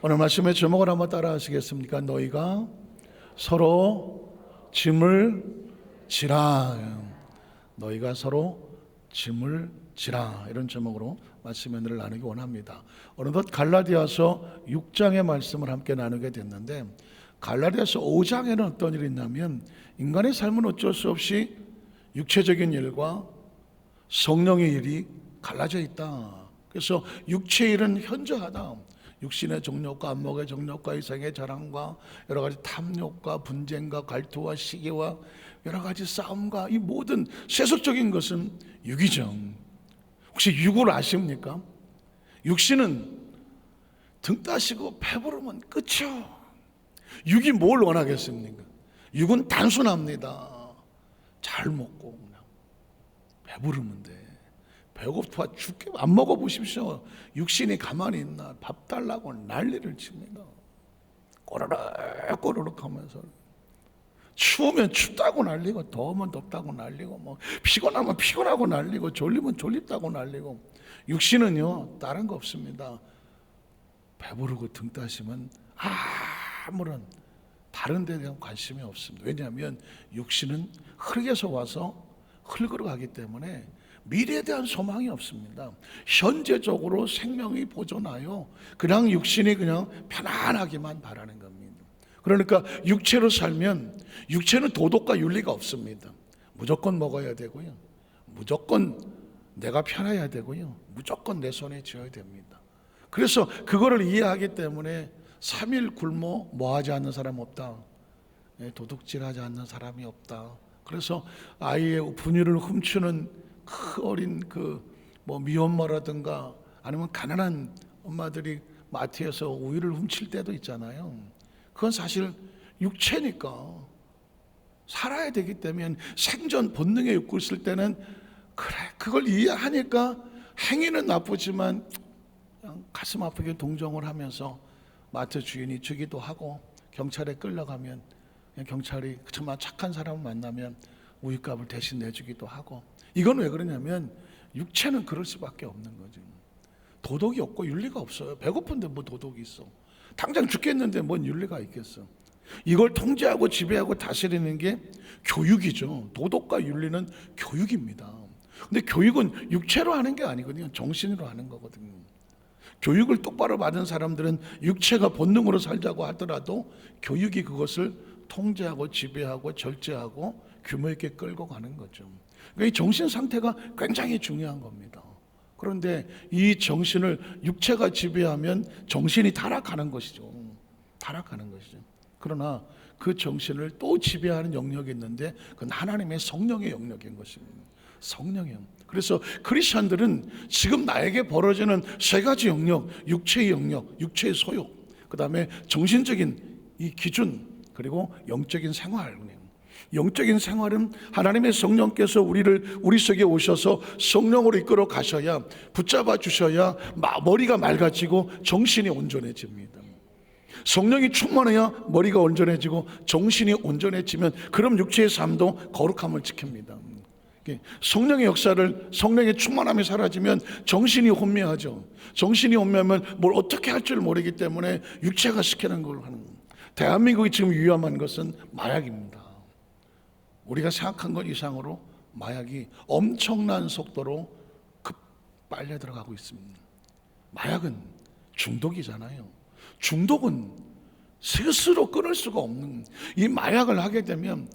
오늘 말씀의 제목을 한번 따라 하시겠습니까? 너희가 서로 짐을 지라. 너희가 서로 짐을 지라. 이런 제목으로 말씀의 은혜를 나누기 원합니다. 어느덧 갈라디아서 6장의 말씀을 함께 나누게 됐는데, 갈라디아서 5장에는 어떤 일이 있냐면, 인간의 삶은 어쩔 수 없이 육체적인 일과 성령의 일이 갈라져 있다. 그래서 육체의 일은 현저하다. 육신의 정욕과 안목의 정욕과 이생의 자랑과 여러 가지 탐욕과 분쟁과 갈투와 시기와 여러 가지 싸움과 이 모든 세속적인 것은 육이죠. 혹시 육을 아십니까? 육신은 등 따시고 배부르면 끝이요. 육이 뭘 원하겠습니까? 육은 단순합니다. 잘 먹고 그냥 배부르면 돼. 배고파 죽게 안 먹어보십시오. 육신이 가만히 있나? 밥 달라고 난리를 칩니다. 꼬르륵 꼬르륵 하면서 추우면 춥다고 난리고, 더우면 덥다고 난리고, 뭐 피곤하면 피곤하고 난리고, 졸리면 졸립다고 난리고. 육신은요 다른 거 없습니다. 배부르고 등 따시면 아무런 다른 데에 대한 관심이 없습니다. 왜냐하면 육신은 흙에서 와서 흙으로 가기 때문에 미래에 대한 소망이 없습니다. 현재적으로 생명이 보존하여 그냥 육신이 그냥 편안하기만 바라는 겁니다. 그러니까 육체로 살면 육체는 도덕과 윤리가 없습니다. 무조건 먹어야 되고요, 무조건 내가 편해야 되고요, 무조건 내 손에 쥐어야 됩니다. 그래서 그거를 이해하기 때문에 3일 굶어 뭐하지 않는 사람 없다, 도둑질하지 않는 사람이 없다. 그래서 아이의 분유를 훔치는 그 어린 뭐 미혼모라든가 아니면 가난한 엄마들이 마트에서 우유를 훔칠 때도 있잖아요. 그건 사실 육체니까 살아야 되기 때문에 생존 본능에 욕구 있을 때는 그래, 그걸 이해하니까 행위는 나쁘지만 그냥 가슴 아프게 동정을 하면서 마트 주인이 주기도 하고, 경찰에 끌려가면 경찰이 정말 착한 사람을 만나면 우유값을 대신 내주기도 하고. 이건 왜 그러냐면 육체는 그럴 수밖에 없는 거죠. 도덕이 없고 윤리가 없어요. 배고픈데 뭐 도덕이 있어. 당장 죽겠는데 뭔 윤리가 있겠어. 이걸 통제하고 지배하고 다스리는 게 교육이죠. 도덕과 윤리는 교육입니다. 근데 교육은 육체로 하는 게 아니거든요. 정신으로 하는 거거든요. 교육을 똑바로 받은 사람들은 육체가 본능으로 살자고 하더라도 교육이 그것을 통제하고 지배하고 절제하고 규모 있게 끌고 가는 거죠. 그러니까 이 정신 상태가 굉장히 중요한 겁니다. 그런데 이 정신을 육체가 지배하면 정신이 타락하는 것이죠. 타락하는 것이죠. 그러나 그 정신을 또 지배하는 영역이 있는데 그건 하나님의 성령의 영역인 것입니다. 성령이요. 그래서 크리스천들은 지금 나에게 벌어지는 세 가지 영역, 육체의 영역, 육체의 소욕, 그 다음에 정신적인 이 기준, 그리고 영적인 생활. 영적인 생활은 하나님의 성령께서 우리 속에 오셔서 성령으로 이끌어 가셔야, 붙잡아 주셔야 머리가 맑아지고 정신이 온전해집니다. 성령이 충만해야 머리가 온전해지고 정신이 온전해지면 그럼 육체의 삶도 거룩함을 지킵니다. 성령의 역사를, 성령의 충만함이 사라지면 정신이 혼미하죠. 정신이 혼미하면 뭘 어떻게 할 줄 모르기 때문에 육체가 시키는 걸 하는 겁니다. 대한민국이 지금 위험한 것은 마약입니다. 우리가 생각한 것 이상으로 마약이 엄청난 속도로 빨려 들어가고 있습니다. 마약은 중독이잖아요. 중독은 스스로 끊을 수가 없는, 이 마약을 하게 되면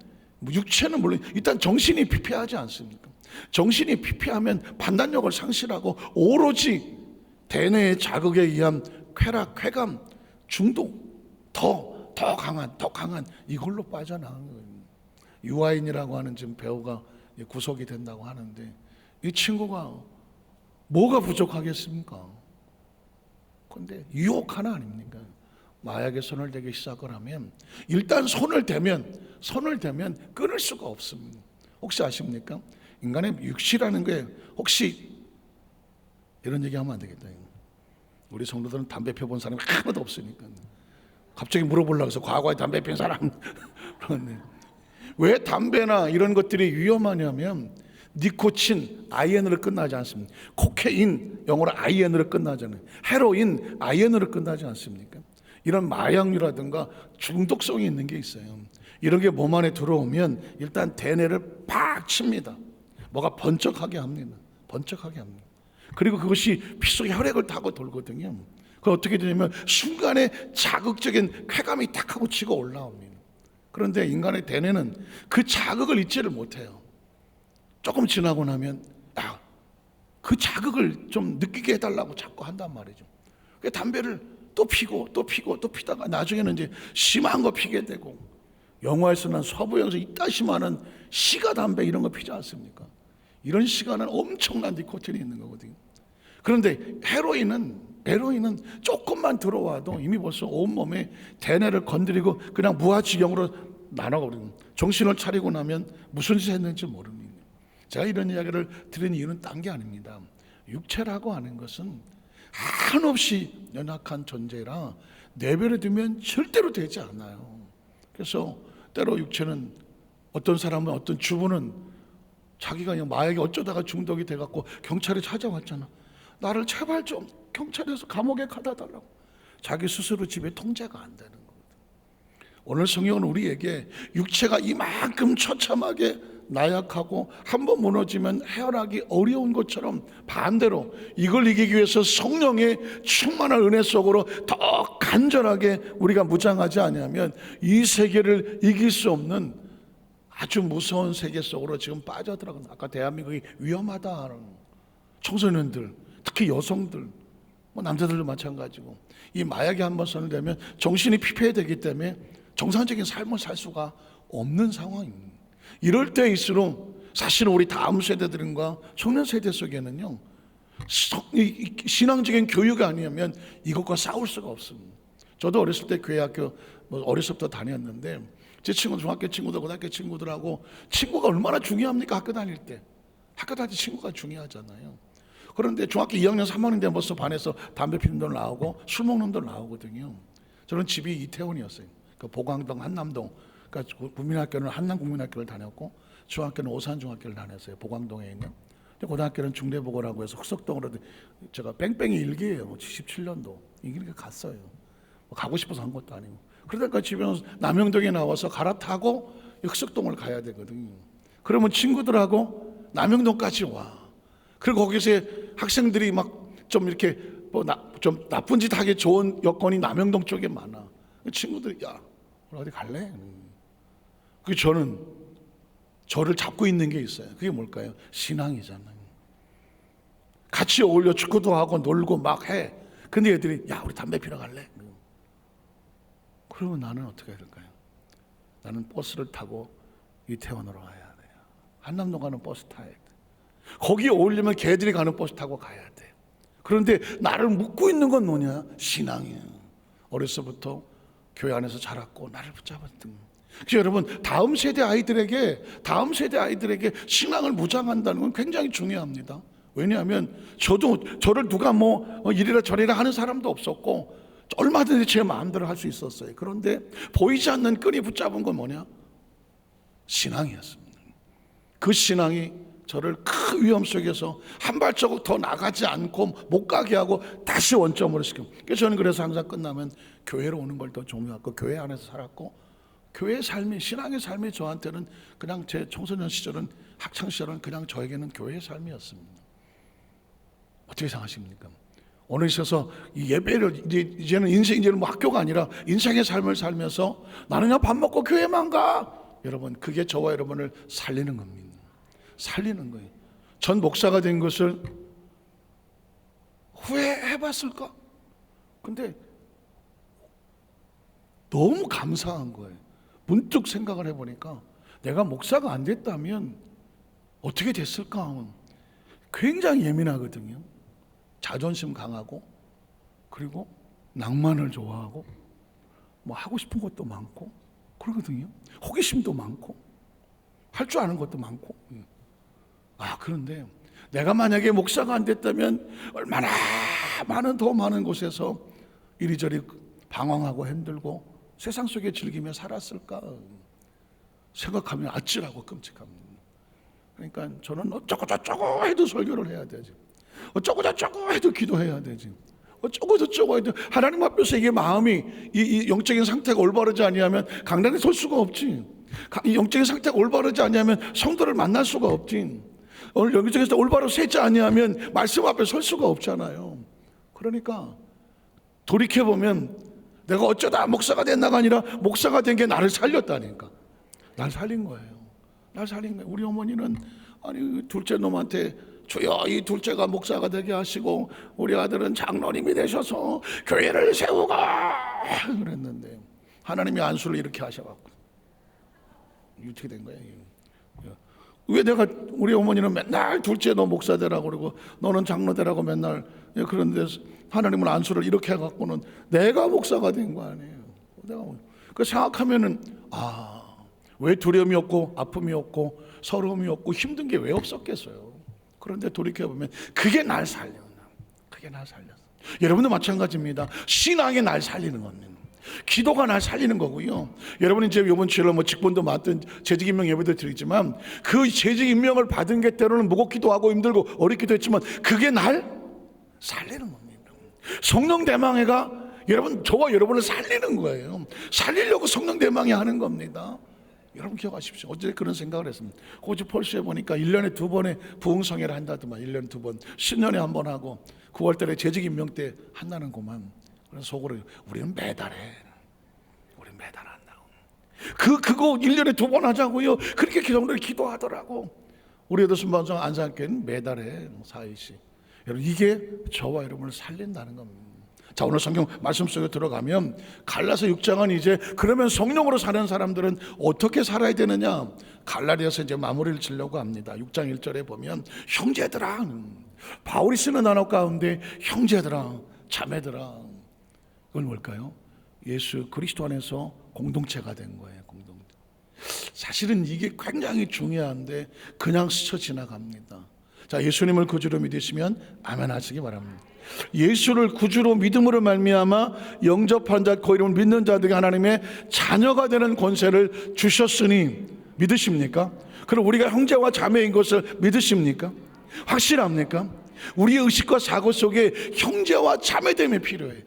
육체는 물론 일단 정신이 피폐하지 않습니까? 정신이 피폐하면 판단력을 상실하고 오로지 대뇌의 자극에 의한 쾌락, 쾌감, 중독, 더 강한 이걸로 빠져나간 거예요. 유아인이라고 하는 지금 배우가 구속이 된다고 하는데, 이 친구가 뭐가 부족하겠습니까? 그런데 유혹 하나 아닙니까? 마약에 손을 대기 시작을 하면 일단 손을 대면 끊을 수가 없습니다. 혹시 아십니까? 인간의 육시라는 게, 혹시 이런 얘기하면 안 되겠다. 우리 성도들은 담배 펴본 사람이 하나도 없으니까 갑자기 물어보려고 해서 과거에 담배 핀 사람 왜 담배나 이런 것들이 위험하냐면 니코틴, IN으로 끝나지 않습니다. 코케인, 영어로 IN으로 끝나잖아요. 헤로인, IN으로 끝나지 않습니까? 이런 마약류라든가 중독성이 있는 게 있어요. 이런 게 몸 안에 들어오면 일단 대뇌를 팍 칩니다. 뭐가 번쩍하게 합니다. 번쩍하게 합니다. 그리고 그것이 피 속에 혈액을 타고 돌거든요. 그 어떻게 되냐면 순간에 자극적인 쾌감이 딱 하고 치고 올라옵니다. 그런데 인간의 대뇌는 그 자극을 잊지를 못해요. 조금 지나고 나면 그 자극을 좀 느끼게 해달라고 자꾸 한단 말이죠. 담배를 또 피고 또 피고 또 피다가 나중에는 이제 심한 거 피게 되고, 영화에서는 서부영에서 이따시 많은 시가 담배 이런 거 피지 않습니까? 이런 시가는 엄청난 니코틴이 있는 거거든요. 그런데 헤로인은 조금만 들어와도 이미 벌써 온몸에 대뇌를 건드리고 그냥 무아지경으로 나눠버리는, 정신을 차리고 나면 무슨 짓을 했는지 모릅니다. 제가 이런 이야기를 드린 이유는 딴 게 아닙니다. 육체라고 하는 것은 한없이 연약한 존재라 내버려 두면 절대로 되지 않아요. 그래서 때로 육체는, 어떤 사람은, 어떤 주부는 자기가 그냥 마약에 어쩌다가 중독이 돼갖고 경찰에 찾아왔잖아. 나를 제발 좀 경찰에서 감옥에 가다 달라고. 자기 스스로 집에 통제가 안 되는 거거든. 오늘 성경은 우리에게 육체가 이만큼 처참하게 나약하고 한번 무너지면 헤어나기 어려운 것처럼, 반대로 이걸 이기기 위해서 성령의 충만한 은혜 속으로 더 간절하게 우리가 무장하지 않으면 이 세계를 이길 수 없는 아주 무서운 세계 속으로 지금 빠져들어가는, 아까 대한민국이 위험하다, 청소년들, 특히 여성들, 남자들도 마찬가지고, 이 마약에 한번 손을 대면 정신이 피폐해되기 때문에 정상적인 삶을 살 수가 없는 상황입니다. 이럴 때일수록 사실은 우리 다음 세대들과 청년 세대 속에는요, 신앙적인 교육이 아니면 이것과 싸울 수가 없습니다. 저도 어렸을 때 교회 학교 어렸을 때부터 다녔는데, 제 친구, 중학교 친구들, 고등학교 친구들하고, 친구가 얼마나 중요합니까? 학교 다닐 때 친구가 중요하잖아요. 그런데 중학교 2학년 3학년 되면 벌써 반에서 담배 피는 놈들 나오고 술 먹는 놈들 나오거든요. 저는 집이 이태원이었어요. 그 보광동, 한남동. 그러니까 국민학교는 한남국민학교를 다녔고, 중학교는 오산중학교를 다녔어요. 보광동에 있는. 고등학교는 중대보고라고 해서 흑석동으로, 제가 뺑뺑이 일기예요. 77년도 이렇게 갔어요. 가고 싶어서 한 것도 아니고. 그러다가 집에서 남영동에 나와서 갈아타고 흑석동을 가야 되거든요. 그러면 친구들하고 남영동까지 와. 그리고 거기서 학생들이 막 좀 이렇게 좀 나쁜 짓 하기 좋은 여건이 남영동 쪽에 많아. 친구들이, 야, 어디 갈래? 그 저는 저를 잡고 있는 게 있어요. 그게 뭘까요? 신앙이잖아요. 같이 어울려 축구도 하고 놀고 막 해. 근데 애들이, 야, 우리 담배 피러 갈래? 그러면 나는 어떻게 해야 될까요? 나는 버스를 타고 이태원으로 가야 돼요. 한남동 가는 버스 타야 돼. 거기에 어울리면 걔들이 가는 버스 타고 가야 돼. 그런데 나를 묶고 있는 건 뭐냐? 신앙이에요. 어려서부터 교회 안에서 자랐고 나를 붙잡았던. 그래서 여러분, 다음 세대 아이들에게 신앙을 무장한다는 건 굉장히 중요합니다. 왜냐하면 저를 누가 이리라 저리라 하는 사람도 없었고, 얼마든지 제 마음대로 할 수 있었어요. 그런데 보이지 않는 끈이 붙잡은 건 뭐냐? 신앙이었습니다. 그 신앙이 저를 큰 위험 속에서 한 발자국 더 나가지 않고 못 가게 하고 다시 원점으로 시켜. 저는 그래서 항상 끝나면 교회로 오는 걸 더 중요하고, 교회 안에서 살았고, 교회의 삶이, 신앙의 삶이 저한테는 그냥 제 청소년 시절은, 학창 시절은 그냥 저에게는 교회의 삶이었습니다. 어떻게 생각하십니까? 오늘 있어서 이 예배를 이제는 학교가 아니라 인생의 삶을 살면서 나는 그냥 밥 먹고 교회만 가. 여러분, 그게 저와 여러분을 살리는 겁니다. 살리는 거예요. 전 목사가 된 것을 후회해봤을까? 근데 너무 감사한 거예요. 문득 생각을 해보니까 내가 목사가 안 됐다면 어떻게 됐을까 하면 굉장히 예민하거든요. 자존심 강하고, 그리고 낭만을 좋아하고, 하고 싶은 것도 많고 그러거든요. 호기심도 많고, 할 줄 아는 것도 많고. 그런데 내가 만약에 목사가 안 됐다면 얼마나 더 많은 곳에서 이리저리 방황하고 힘들고 세상 속에 즐기며 살았을까 생각하면 아찔하고 끔찍합니다. 그러니까 저는 어쩌고 저쩌고 해도 설교를 해야 되지, 어쩌고 저쩌고 해도 기도해야 되지, 어쩌고 저쩌고 해도 하나님 앞에서 이게 마음이 이 영적인 상태가 올바르지 아니하면 강단에 설 수가 없지. 이 영적인 상태가 올바르지 아니하면 성도를 만날 수가 없지. 오늘 영적에서 올바로 세지 아니하면 말씀 앞에 설 수가 없잖아요. 그러니까 돌이켜보면 내가 어쩌다 목사가 됐나가 아니라 목사가 된 게 나를 살렸다니까. 날 살린 거예요. 날 살린 거예요. 우리 어머니는 아니 둘째 놈한테 주여 이 둘째가 목사가 되게 하시고 우리 아들은 장로님이 되셔서 교회를 세우고 그랬는데 하나님이 안수를 이렇게 하셔갖고 어떻게 된 거예요? 왜 내가 우리 어머니는 맨날 둘째 너 목사 되라고 그러고 너는 장로 되라고 맨날 그런데 하나님은 안수를 이렇게 해갖고는 내가 목사가 된 거 아니에요. 내가 그 생각하면은 왜 두려움이 없고 아픔이 없고 서러움이 없고 힘든 게 왜 없었겠어요. 그런데 돌이켜보면 그게 날 살려. 그게 날 살렸어. 여러분도 마찬가지입니다. 신앙이 날 살리는 겁니다. 기도가 날 살리는 거고요. 여러분이 이제 이번 주일날 뭐 직분도 맡은 재직임명 예배도 드리지만 그 재직임명을 받은 게 때로는 무겁기도 하고 힘들고 어렵기도 했지만 그게 날 살리는 겁니다. 성령 대망회가 저와 여러분을 살리는 거예요. 살리려고 성령 대망회 하는 겁니다. 여러분 기억하십시오. 어제 그런 생각을 했습니다. 호주 폴스에 보니까 1년에 2번의 부흥성회를 한다더만. 1년에 2번 10년에 한 번 하고 9월달에 재직임명 때 한다는구만. 그래서 속으로 우리는 매달 한다고. 그거 1년에 2번 하자고요. 그렇게 기도를 기도하더라고. 우리 여도순방송 안산교회는 매달에 4일씩. 여러분 이게 저와 여러분을 살린다는 겁니다. 자, 오늘 성경 말씀 속에 들어가면 갈라서 6장은 이제 그러면 성령으로 사는 사람들은 어떻게 살아야 되느냐, 갈라디아서 이제 마무리를 지려고 합니다. 6장 1절에 보면 형제들아, 바울이 쓰는 단어 가운데 형제들아, 자매들아, 이건 뭘까요? 예수 그리스도 안에서 공동체가 된 거예요. 공동체. 사실은 이게 굉장히 중요한데 그냥 스쳐 지나갑니다. 자, 예수님을 구주로 믿으시면 아멘 하시기 바랍니다. 예수를 구주로 믿음으로 말미암아 영접한 자, 그 이름을 믿는 자들에게 하나님의 자녀가 되는 권세를 주셨으니 믿으십니까? 그럼 우리가 형제와 자매인 것을 믿으십니까? 확실합니까? 우리의 의식과 사고 속에 형제와 자매됨이 필요해요.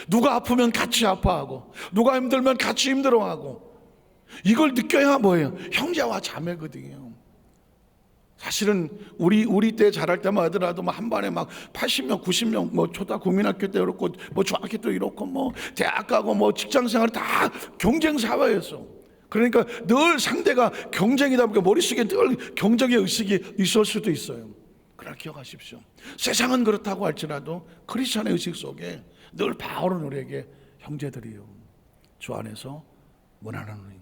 누가 아프면 같이 아파하고 누가 힘들면 같이 힘들어하고 이걸 느껴야 뭐예요? 형제와 자매거든요. 사실은 우리 때 자랄 때만 하더라도 한 반에 막 80명, 90명, 뭐 초등 국민학교 때 그렇고 뭐 중학교 때 이렇고 뭐 대학 가고 뭐 직장 생활 다 경쟁 사회였어. 그러니까 늘 상대가 경쟁이다 보니까 머릿속에 늘 경쟁의 의식이 있을 수도 있어요. 그러나 기억하십시오. 세상은 그렇다고 할지라도 크리스천의 의식 속에 늘 바울은 우리에게 형제들이요, 주 안에서 문하노니,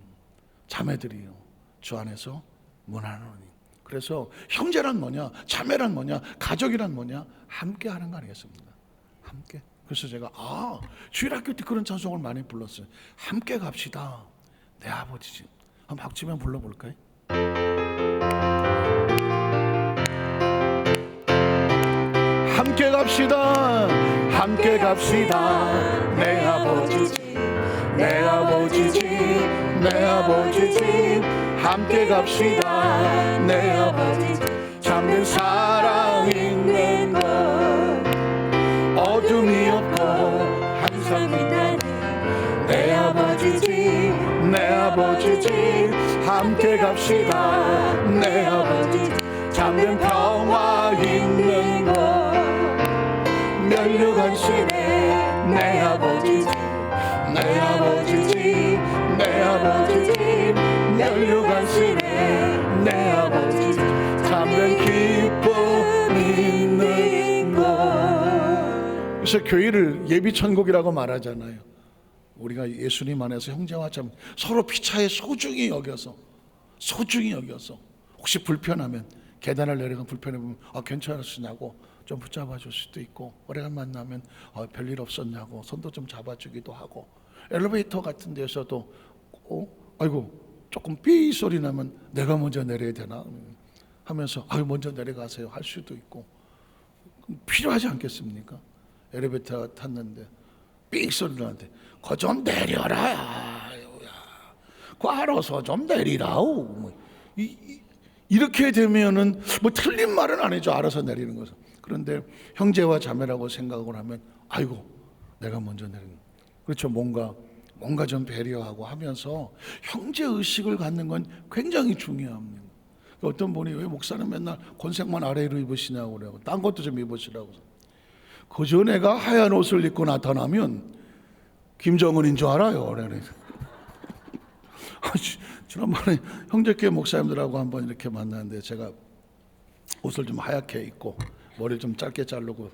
자매들이요, 주 안에서 문하노니. 그래서 형제란 뭐냐, 자매란 뭐냐, 가족이란 뭐냐, 함께 하는 거 아니겠습니까? 함께. 그래서 제가 주일학교 때 그런 찬송을 많이 불렀어요. 함께 갑시다 내 아버지 집. 한번 박수면 불러볼까요? 함께 갑시다, 함께 갑시다 내 아버지 집, 내 아버지 집, 내 아버지 집. 함께 갑시다 내 아버지 집. 참된 사랑 있는 곳, 어둠이 없고 항상 빛나는 내 아버지 집, 내 아버지 집. 함께 갑시다 내 아버지 집. 참된 평화 있는 곳, 면류관 시내 내 아버지 집, 내 아버지 집, 내 아버지 집. 면류관 시내 내 아버지 집. 참된 기쁨 있는 곳. 그래서 교회를 예비천국이라고 말하잖아요. 우리가 예수님 안에서 형제와 자매 서로 피차에 소중히 여겨서 혹시 불편하면 계단을 내려가 불편해보면 괜찮으시냐고 좀 붙잡아 줄 수도 있고, 오래간 만나면 별일 없었냐고 손도 좀 잡아주기도 하고, 엘리베이터 같은 데서도 아이고 조금 삐 소리 나면 내가 먼저 내려야 되나 하면서 먼저 내려가세요 할 수도 있고, 필요하지 않겠습니까? 엘리베이터 탔는데 삐 소리 나는데 그거 좀 내려라, 그거 알아서 좀 내리라우. 이렇게 되면은 뭐 틀린 말은 아니죠. 알아서 내리는 것은. 그런데 형제와 자매라고 생각을 하면 아이고 내가 먼저 내린, 그렇죠. 뭔가 좀 배려하고 하면서 형제 의식을 갖는 건 굉장히 중요합니다. 어떤 분이 왜 목사는 맨날 곤색만 아래로 입으시냐고 그래요. 딴 것도 좀 입으시라고. 그 전에가 하얀 옷을 입고 나타나면 김정은인 줄 알아요. 그래. 지난번에 형제교회 목사님들하고 한번 이렇게 만났는데 제가 옷을 좀 하얗게 입고 머리를 좀 짧게 자르고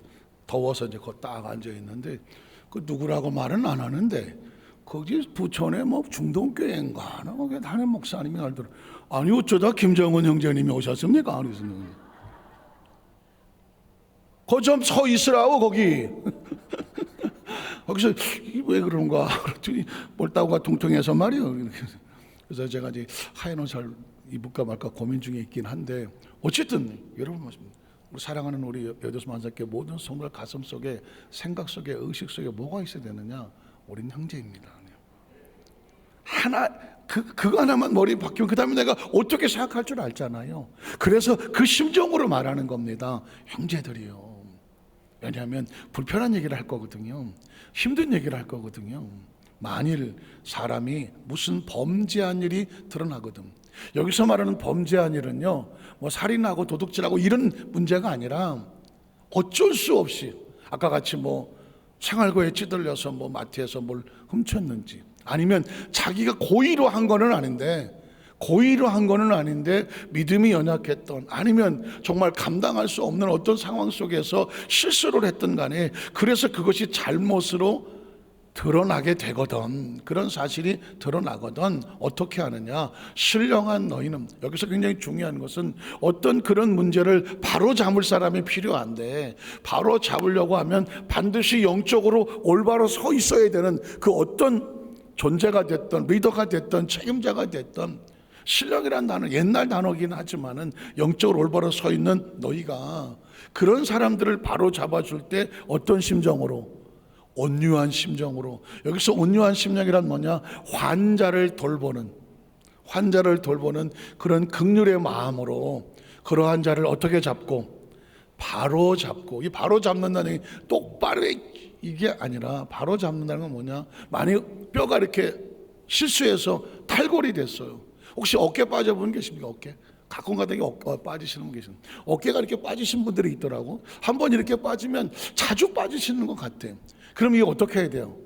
더워서 이제 거기 딱 앉아 있는데 그 누구라고 말은 안 하는데 거기 부천에 뭐 중동교회인가 거기 다른 목사님이 알더라. 아니 어쩌다 김정은 형제님이 오셨습니까? 그래서 거 좀 서 있으라고 거기. 거기서 왜 그런가 그랬더니 몰다우가 통통해서 말이요. 그래서 제가 이제 하얀 옷을 입을까 말까 고민 중에 있긴 한데 어쨌든 여러분 우리 사랑하는 우리 여도수 만사교회 모든 성도들 가슴 속에 생각 속에 의식 속에 뭐가 있어야 되느냐? 우린 형제입니다. 하나 그거 하나만 머리 바뀌면 그 다음에 내가 어떻게 생각할 줄 알잖아요. 그래서 그 심정으로 말하는 겁니다. 형제들이요. 왜냐하면 불편한 얘기를 할 거거든요. 힘든 얘기를 할 거거든요. 만일 사람이 무슨 범죄한 일이 드러나거든. 여기서 말하는 범죄한 일은요, 뭐 살인하고 도둑질하고 이런 문제가 아니라 어쩔 수 없이 아까 같이 뭐 생활고에 찌들려서 뭐 마트에서 뭘 훔쳤는지 아니면 자기가 고의로 한 거는 아닌데 믿음이 연약했던 아니면 정말 감당할 수 없는 어떤 상황 속에서 실수를 했던 간에 그래서 그것이 잘못으로 드러나게 되거든. 그런 사실이 드러나거든. 어떻게 하느냐? 신령한 너희는, 여기서 굉장히 중요한 것은 어떤 그런 문제를 바로 잡을 사람이 필요한데 바로 잡으려고 하면 반드시 영적으로 올바로 서 있어야 되는 그 어떤 존재가 됐던 리더가 됐던 책임자가 됐던 신령이라는 단어 옛날 단어긴 하지만은 영적으로 올바로 서 있는 너희가 그런 사람들을 바로 잡아줄 때 어떤 심정으로? 온유한 심정으로. 여기서 온유한 심령이란 뭐냐? 환자를 돌보는 그런 긍휼의 마음으로 그러한 자를 어떻게 잡고? 바로 잡고. 이 바로 잡는다는 게 똑바로 이게 아니라 바로 잡는다는 건 뭐냐? 만약 뼈가 이렇게 실수해서 탈골이 됐어요. 혹시 어깨 빠져본 계십니까? 어깨? 가끔 가다가 빠지시는 분 계십니다. 어깨가 이렇게 빠지신 분들이 있더라고. 한번 이렇게 빠지면 자주 빠지시는 것 같아요. 그럼 이거 어떻게 해야 돼요?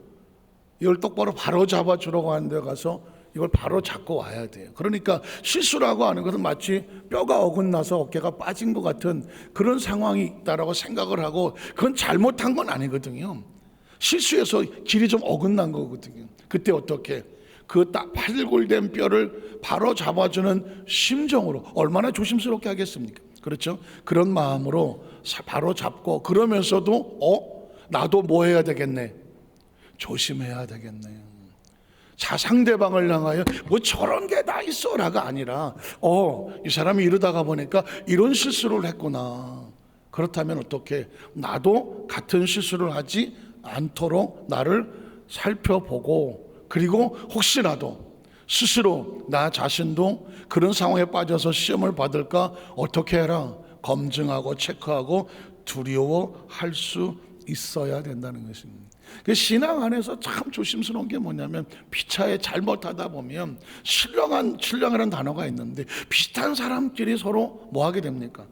이걸 똑바로 바로 잡아주려고 하는 데 가서 이걸 바로 잡고 와야 돼요. 그러니까 실수라고 하는 것은 마치 뼈가 어긋나서 어깨가 빠진 것 같은 그런 상황이 있다라고 생각을 하고 그건 잘못한 건 아니거든요. 실수해서 길이 좀 어긋난 거거든요. 그때 어떻게? 그 딱 발골된 뼈를 바로 잡아주는 심정으로 얼마나 조심스럽게 하겠습니까? 그렇죠? 그런 마음으로 바로 잡고 그러면서도 나도 뭐 해야 되겠네? 조심해야 되겠네. 자, 상대방을 향하여 뭐 저런 게 다 있어라가 아니라 이 사람이 이러다가 보니까 이런 실수를 했구나. 그렇다면 어떻게? 나도 같은 실수를 하지 않도록 나를 살펴보고 그리고 혹시라도 스스로 나 자신도 그런 상황에 빠져서 시험을 받을까 어떻게 해라? 검증하고 체크하고 두려워할 수 있어야 된다는 것입니다. 그 신앙 안에서 참 조심스러운 게 뭐냐면 피차에 잘못하다 보면 신령이라는 단어가 있는데 비슷한 사람끼리 서로 뭐 하게 됩니까?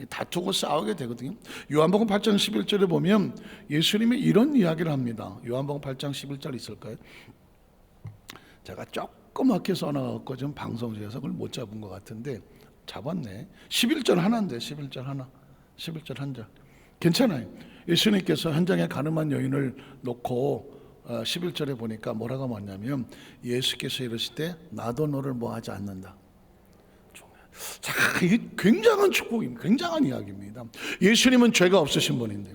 다투고 싸우게 되거든요. 요한복음 8장 11절에 보면 예수님이 이런 이야기를 합니다. 요한복음 8장 11절 있을까요? 제가 조그맣게 써놔갖고 좀 방송국에서 그걸 못 잡은 것 같은데 잡았네. 11절 하나인데 11절 하나 11절 한 절 괜찮아요. 예수님께서 현장에 가늠한 여인을 놓고 11절에 보니까 뭐라고 말하냐면 예수께서 이르실 때 나도 너를 뭐 하지 않는다. 자, 이게 굉장한 축복입니다. 굉장한 이야기입니다. 예수님은 죄가 없으신 분인데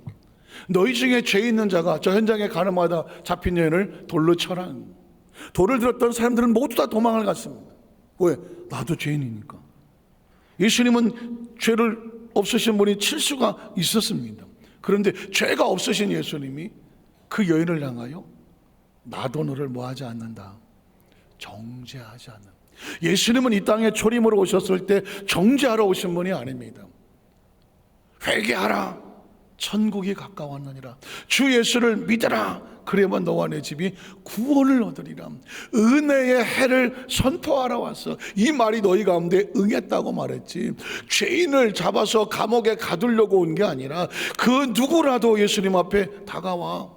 너희 중에 죄 있는 자가 저 현장에 가늠하다 잡힌 여인을 돌로 쳐라. 돌을 들었던 사람들은 모두 다 도망을 갔습니다. 왜? 나도 죄인이니까. 예수님은 죄를 없으신 분이 칠 수가 있었습니다. 그런데 죄가 없으신 예수님이 그 여인을 향하여 나도 너를 뭐하지 않는다. 정죄하지 않는다. 예수님은 이 땅에 초림으로 오셨을 때 정죄하러 오신 분이 아닙니다. 회개하라. 천국이 가까웠느니라. 주 예수를 믿으라. 그래야만 너와 내 집이 구원을 얻으리라. 은혜의 해를 선포하러 왔어. 이 말이 너희 가운데 응했다고 말했지. 죄인을 잡아서 감옥에 가두려고 온 게 아니라 그 누구라도 예수님 앞에 다가와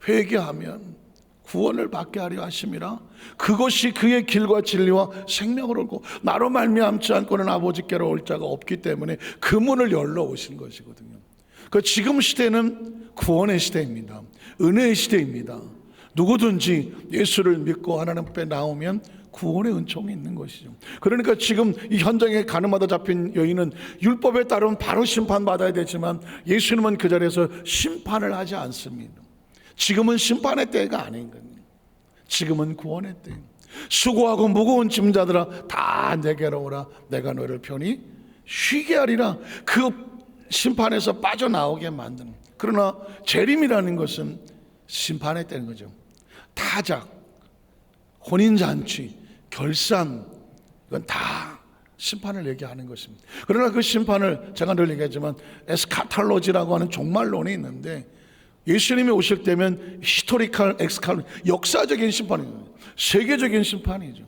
회개하면 구원을 받게 하려 하심이라. 그것이 그의 길과 진리와 생명을 얻고 나로 말미암지 않고는 아버지께로 올 자가 없기 때문에 그 문을 열러 오신 것이거든요. 그 지금 시대는 구원의 시대입니다. 은혜의 시대입니다. 누구든지 예수를 믿고 하나님 앞에 나오면 구원의 은총이 있는 것이죠. 그러니까 지금 이 현장에 가늠하다 잡힌 여인은 율법에 따르면 바로 심판받아야 되지만 예수님은 그 자리에서 심판을 하지 않습니다. 지금은 심판의 때가 아닌 겁니다. 지금은 구원의 때. 수고하고 무거운 짐자들아 다 내게로 오라. 내가 너를 편히 쉬게 하리라. 그 심판에서 빠져나오게 만드는. 그러나 재림이라는 것은 심판의 때는 거죠. 타작, 혼인잔치, 결산, 이건 다 심판을 얘기하는 것입니다. 그러나 그 심판을 제가 늘 얘기하지만 에스카탈로지라고 하는 종말론이 있는데 예수님이 오실 때면 히스토리칼 엑스칼 역사적인 심판입니다. 세계적인 심판이죠.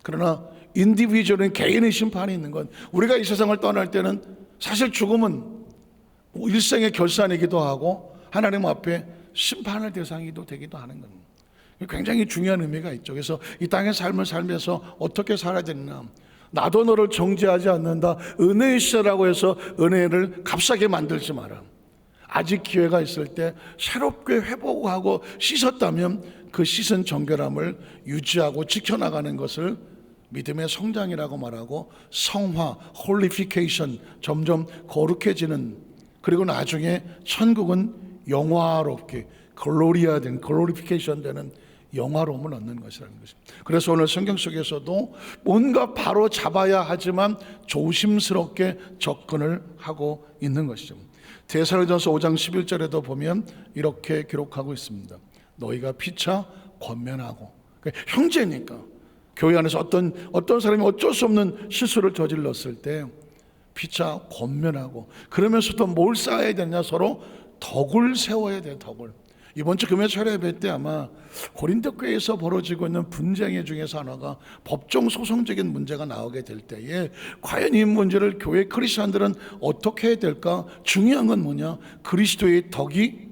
그러나 인디비주얼은 개인의 심판이 있는 건 우리가 이 세상을 떠날 때는 사실 죽음은 일생의 결산이기도 하고 하나님 앞에 심판의 대상이기도 되기도 하는 겁니다. 굉장히 중요한 의미가 있죠. 그래서 이 땅의 삶을 살면서 어떻게 살아야 되느냐. 나도 너를 정죄하지 않는다. 은혜의 시대라고 해서 은혜를 값싸게 만들지 마라. 아직 기회가 있을 때 새롭게 회복하고 씻었다면 그 씻은 정결함을 유지하고 지켜나가는 것을 믿음의 성장이라고 말하고 성화, 홀리피케이션, 점점 거룩해지는, 그리고 나중에 천국은 영화롭게 글로리아된, 글로리피케이션 되는 영화로움을 얻는 것이라는 것입니다. 그래서 오늘 성경 속에서도 뭔가 바로 잡아야 하지만 조심스럽게 접근을 하고 있는 것이죠. 데살로니가서 5장 11절에도 보면 이렇게 기록하고 있습니다. 너희가 피차 권면하고. 그러니까 형제니까 교회 안에서 어떤 사람이 어쩔 수 없는 실수를 저질렀을 때 피차 권면하고, 그러면서도 뭘 쌓아야 되냐, 서로 덕을 세워야 돼요. 덕을. 이번 주 금요 철야 예배 때 아마 고린도 교회에서 벌어지고 있는 분쟁의 중에서 하나가 법정 소송적인 문제가 나오게 될 때에 과연 이 문제를 교회 크리스천들은 어떻게 해야 될까? 중요한 건 뭐냐? 그리스도의 덕이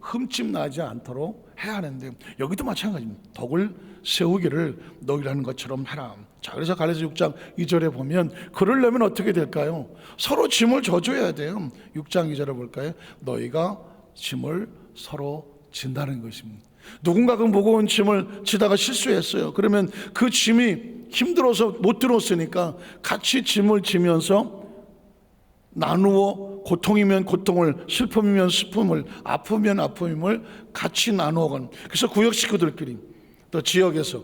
흠집 나지 않도록 해야 하는데, 여기도 마찬가지입니다. 덕을 세우기를 너희라는 것처럼 해라. 자, 그래서 갈라디아 6장 2절에 보면 그러려면 어떻게 될까요? 서로 짐을 져줘야 돼요. 6장 2절에 볼까요? 너희가 짐을 서로 진다는 것입니다. 누군가 그 무거운 짐을 지다가 실수했어요. 그러면 그 짐이 힘들어서 못 들었으니까 같이 짐을 지면서 나누어, 고통이면 고통을, 슬픔이면 슬픔을, 아프면 아픔을 같이 나누어 가는. 그래서 구역 식구들끼리, 또 지역에서,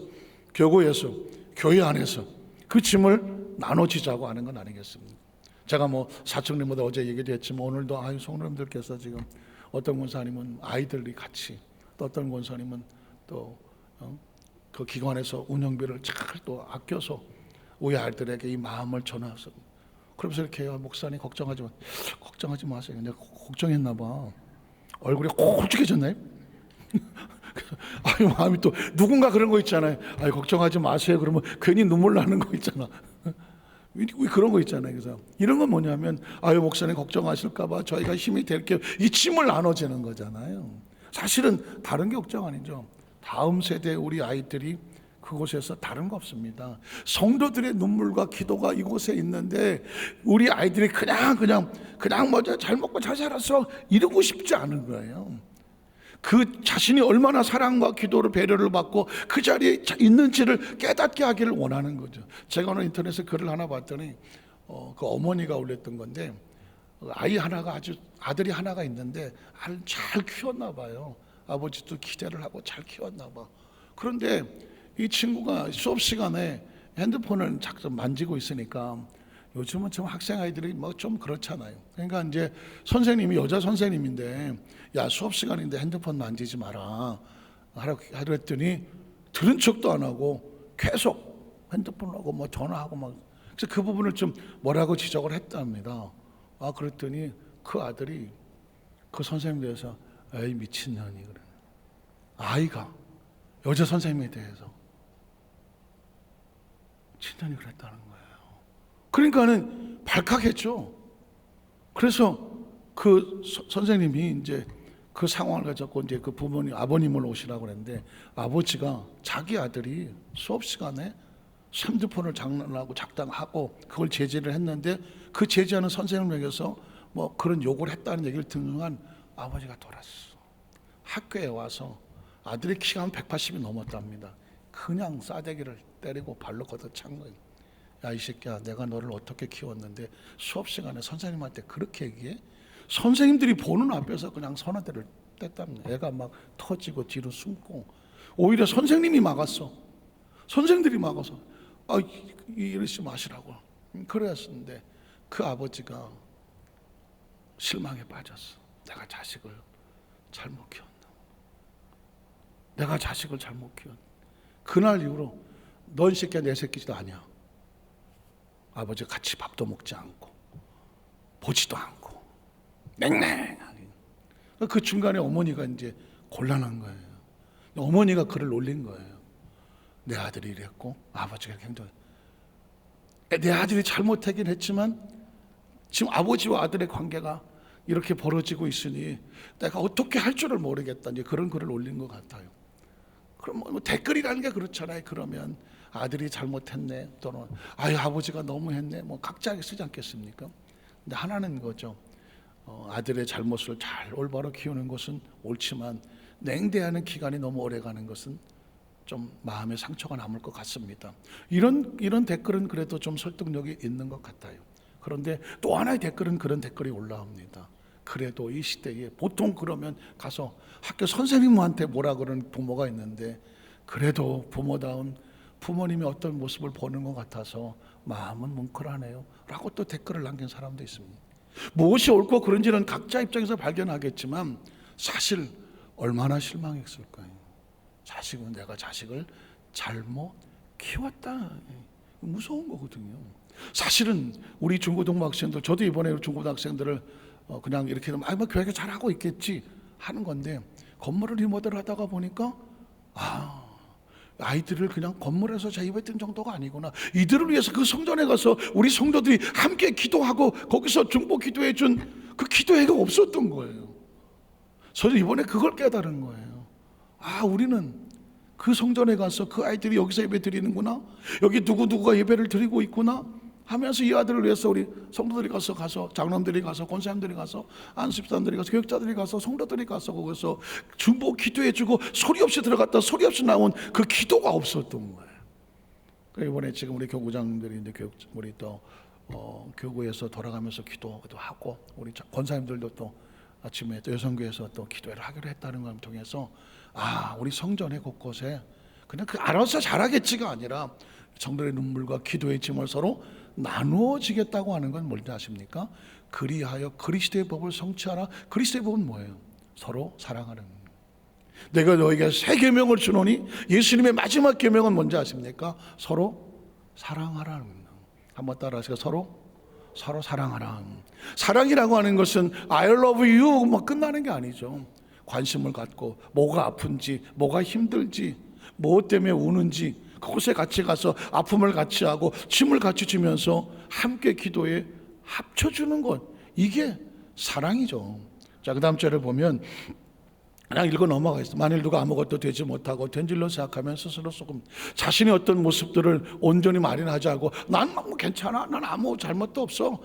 교구에서, 교회 안에서 그 짐을 나눠지자고 하는 건 아니겠습니까? 제가 사청님보다 어제 얘기도 했지만 오늘도 성도님들께서 지금 어떤 권사님은 아이들이 같이, 또 어떤 권사님은 또 그 기관에서 운영비를 잘 또 아껴서 우리 아이들에게 이 마음을 전하서, 그러면서 이렇게 해요. 목사님 걱정하지 마세요. 내가 걱정했나 봐. 얼굴이 홀쭉해졌네. 마음이 또 누군가 그런 거 있잖아요. 걱정하지 마세요. 그러면 괜히 눈물 나는 거 있잖아. 왜 그런 거 있잖아요. 그래서 이런 건 뭐냐면 목사님 걱정하실까 봐 저희가 힘이 될게요. 이 짐을 나눠지는 거잖아요. 사실은 다른 게 걱정 아니죠. 다음 세대 우리 아이들이 그곳에서 다른 거 없습니다. 성도들의 눈물과 기도가 이곳에 있는데 우리 아이들이 그냥 잘 먹고 잘 살았어 이러고 싶지 않은 거예요. 그 자신이 얼마나 사랑과 기도를, 배려를 받고 그 자리에 있는지를 깨닫게 하기를 원하는 거죠. 제가 오늘 인터넷에 글을 하나 봤더니 그 어머니가 올렸던 건데, 아들이 하나가 있는데 아를 잘 키웠나 봐요. 아버지도 기대를 하고 잘 키웠나 봐. 그런데 이 친구가 수업 시간에 핸드폰을 자꾸 만지고 있으니까, 요즘은 좀 학생 아이들이 좀 그렇잖아요. 그러니까 이제 선생님이 여자 선생님인데, 야 수업 시간인데 핸드폰 만지지 마라 하라고 했더니 들은 척도 안 하고 계속 핸드폰하고 전화하고 그래서 그 부분을 좀 뭐라고 지적을 했답니다. 그랬더니 그 아들이 그 선생님에 대해서 에이 미친년이 그래. 아이가 여자 선생님에 대해서 친년이 그랬다는 거예요. 그러니까는 발칵했죠. 그래서 그 선생님이 이제 그 상황을 가지고 이제 그 부모님 아버님을 오시라고 그랬는데 아버지가 자기 아들이 수업 시간에 핸드폰을 장난하고 작당하고 그걸 제지를 했는데 그 제지하는 선생님에게서 뭐 그런 욕을 했다는 얘기를 듣는 순간 아버지가 돌았어. 학교에 와서 아들의 키가 한 180이 넘었답니다. 그냥 싸대기를 때리고 발로 걷어찬 거예요. 야 이 새끼야, 내가 너를 어떻게 키웠는데 수업 시간에 선생님한테 그렇게 얘기해? 선생님들이 보는 앞에서 그냥 서너 대를 뗐답니다. 애가 막 터지고 뒤로 숨고 오히려 선생님이 막았어. 선생들이 막아서 이러지 마시라고 그랬었는데 그 아버지가 실망에 빠졌어. 내가 자식을 잘못 키웠나? 내가 자식을 잘못 키웠나? 그날 이후로 넌 새끼야 내 새끼도 아니야. 아버지가 같이 밥도 먹지 않고 보지도 않고 냉랭하게. 그 중간에 어머니가 이제 곤란한 거예요. 어머니가 그를 놀린 거예요. 내 아들이 이랬고 아버지가 굉장히 내 아들이 잘못하긴 했지만 지금 아버지와 아들의 관계가 이렇게 벌어지고 있으니 내가 어떻게 할 줄을 모르겠다. 이제 그런 글을 올린 것 같아요. 그럼 뭐 댓글이라는 게 그렇잖아요. 그러면 아들이 잘못했네 또는 아유 아버지가 너무했네 뭐 각자 쓰지 않겠습니까? 근데 하나는 거죠. 아들의 잘못을 잘 올바로 키우는 것은 옳지만 냉대하는 기간이 너무 오래가는 것은 좀 마음에 상처가 남을 것 같습니다. 이런 댓글은 그래도 좀 설득력이 있는 것 같아요. 그런데 또 하나의 댓글은 그런 댓글이 올라옵니다. 그래도 이 시대에 보통 그러면 가서 학교 선생님한테 뭐라 그러는 부모가 있는데 그래도 부모다운 부모님이 어떤 모습을 보는 것 같아서 마음은 뭉클하네요 라고 또 댓글을 남긴 사람도 있습니다. 무엇이 옳고 그른지는 각자 입장에서 발견하겠지만 사실 얼마나 실망했을까요? 자식은 내가 자식을 잘못 키웠다. 무서운 거거든요. 사실은 우리 중고등부 학생들, 저도 이번에 중고등학생들을 그냥 이렇게 뭐 교육을 잘하고 있겠지 하는 건데 건물을 리모델 하다가 보니까 아이들을 그냥 건물에서 자유했던 정도가 아니구나. 이들을 위해서 그 성전에 가서 우리 성도들이 함께 기도하고 거기서 중보 기도해 준 그 기도회가 없었던 거예요. 저는 이번에 그걸 깨달은 거예요. 우리는 그 성전에 가서 그 아이들이 여기서 예배 드리는구나, 여기 누구누구가 예배를 드리고 있구나 하면서 이 아들을 위해서 우리 성도들이 가서 장로들이 가서 권사님들이 가서 안수집사님들이 가서 교육자들이 가서 성도들이 가서 거기서 중보 기도해주고 소리 없이 들어갔다 소리 없이 나온 그 기도가 없었던 거예요. 그러니까 이번에 지금 우리 교구장들이 이제 우리 또 교구에서 돌아가면서 기도도 하고 우리 권사님들도 또 아침에 또 여성교회에서 또 기도회를 하기로 했다는 걸 통해서 우리 성전의 곳곳에 그냥 그 알아서 잘하겠지가 아니라 성도의 눈물과 기도의 짐을 서로 나누어지겠다고 하는 건 뭔지 아십니까? 그리하여 그리스도의 법을 성취하라. 그리스도의 법은 뭐예요? 서로 사랑하는 거예요. 내가 너에게 새 계명을 주노니 예수님의 마지막 계명은 뭔지 아십니까? 서로 사랑하라는 거예요. 한번 따라하세요. 서로 사랑하라. 사랑이라고 하는 것은 I love you 뭐 끝나는 게 아니죠. 관심을 갖고 뭐가 아픈지 뭐가 힘들지 무엇 때문에 우는지 그곳에 같이 가서 아픔을 같이 하고 짐을 같이 지면서 함께 기도에 합쳐주는 것, 이게 사랑이죠. 자, 그 다음 절을 보면 그냥 읽어 넘어가겠습니다. 만일 누가 아무것도 되지 못하고 된 줄로 생각하면 스스로 조금 자신의 어떤 모습들을 온전히 말인하지 않고 난 뭐 괜찮아, 난 아무 잘못도 없어,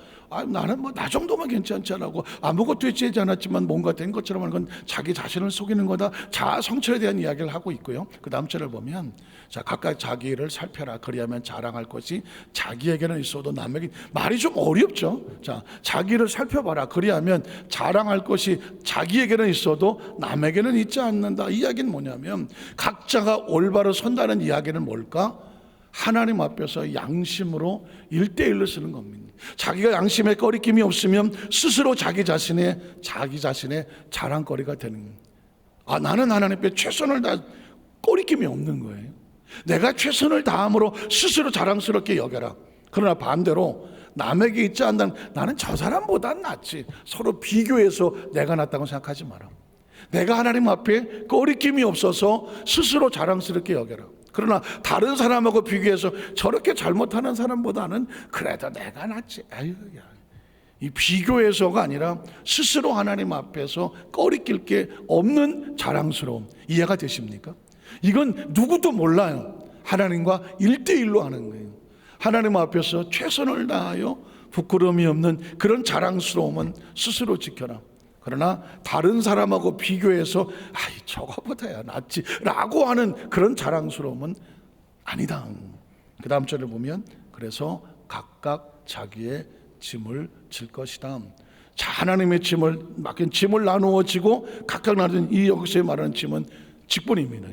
나는 뭐 나 정도만 괜찮지 않고 아무것도 되지 않았지만 뭔가 된 것처럼 하는 건 자기 자신을 속이는 거다. 자아 성찰에 대한 이야기를 하고 있고요. 그 다음 절을 보면 자, 각각 자기 일을 살펴라. 그리하면 자랑할 것이 자기에게는 있어도 남에게, 말이 좀 어렵죠. 자, 자기 일을 살펴봐라. 그리하면 자랑할 것이 자기에게는 있어도 남에게는 있지 않는다. 이 이야기는 뭐냐면 각자가 올바로 선다는 이야기는 뭘까? 하나님 앞에서 양심으로 1대1로 쓰는 겁니다. 자기가 양심에 꺼리낌이 없으면 스스로 자기 자신의 자랑거리가 되는 거예요. 나는 하나님 앞에 최선을 다 꺼리낌이 없는 거예요. 내가 최선을 다함으로 스스로 자랑스럽게 여겨라. 그러나 반대로 남에게 있지 않는 나는 저 사람보단 낫지. 서로 비교해서 내가 낫다고 생각하지 마라. 내가 하나님 앞에 꺼리낌이 없어서 스스로 자랑스럽게 여겨라. 그러나 다른 사람하고 비교해서 저렇게 잘못하는 사람보다는 그래도 내가 낫지. 아유, 야. 이 비교해서가 아니라 스스로 하나님 앞에서 꺼리낄 게 없는 자랑스러움. 이해가 되십니까? 이건 누구도 몰라요. 하나님과 1대1로 하는 거예요. 하나님 앞에서 최선을 다하여 부끄러움이 없는 그런 자랑스러움은 스스로 지켜라. 그러나 다른 사람하고 비교해서 아이 저거보다야 낫지 라고 하는 그런 자랑스러움은 아니다. 그 다음 절을 보면 그래서 각각 자기의 짐을 질 것이다. 자, 하나님의 짐을 맡긴 짐을 나누어지고 각각 나눈 이 여기서 말하는 짐은 직분입니다.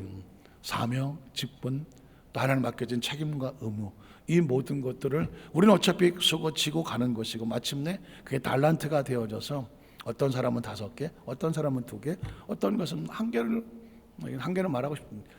사명, 직분, 또 하나님 맡겨진 책임과 의무, 이 모든 것들을 우리는 어차피 쓰고 지고 가는 것이고 마침내 그게 달란트가 되어져서 어떤 사람은 5개, 어떤 사람은 2개, 어떤 것은 1개를 말하고 싶습니다.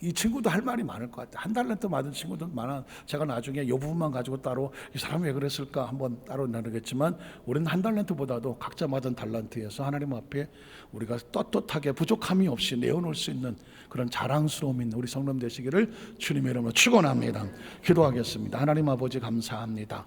이 친구도 할 말이 많을 것 같아요. 1달란트 받은 친구도 많아. 제가 나중에 이 부분만 가지고 따로 이 사람이 왜 그랬을까 한번 따로 나누겠지만 우리는 1달란트보다도 각자 받은 달란트에서 하나님 앞에 우리가 떳떳하게 부족함이 없이 내어놓을 수 있는 그런 자랑스러움 있는 우리 성도님 되시기를 주님의 이름으로 축원합니다. 기도하겠습니다. 하나님 아버지 감사합니다.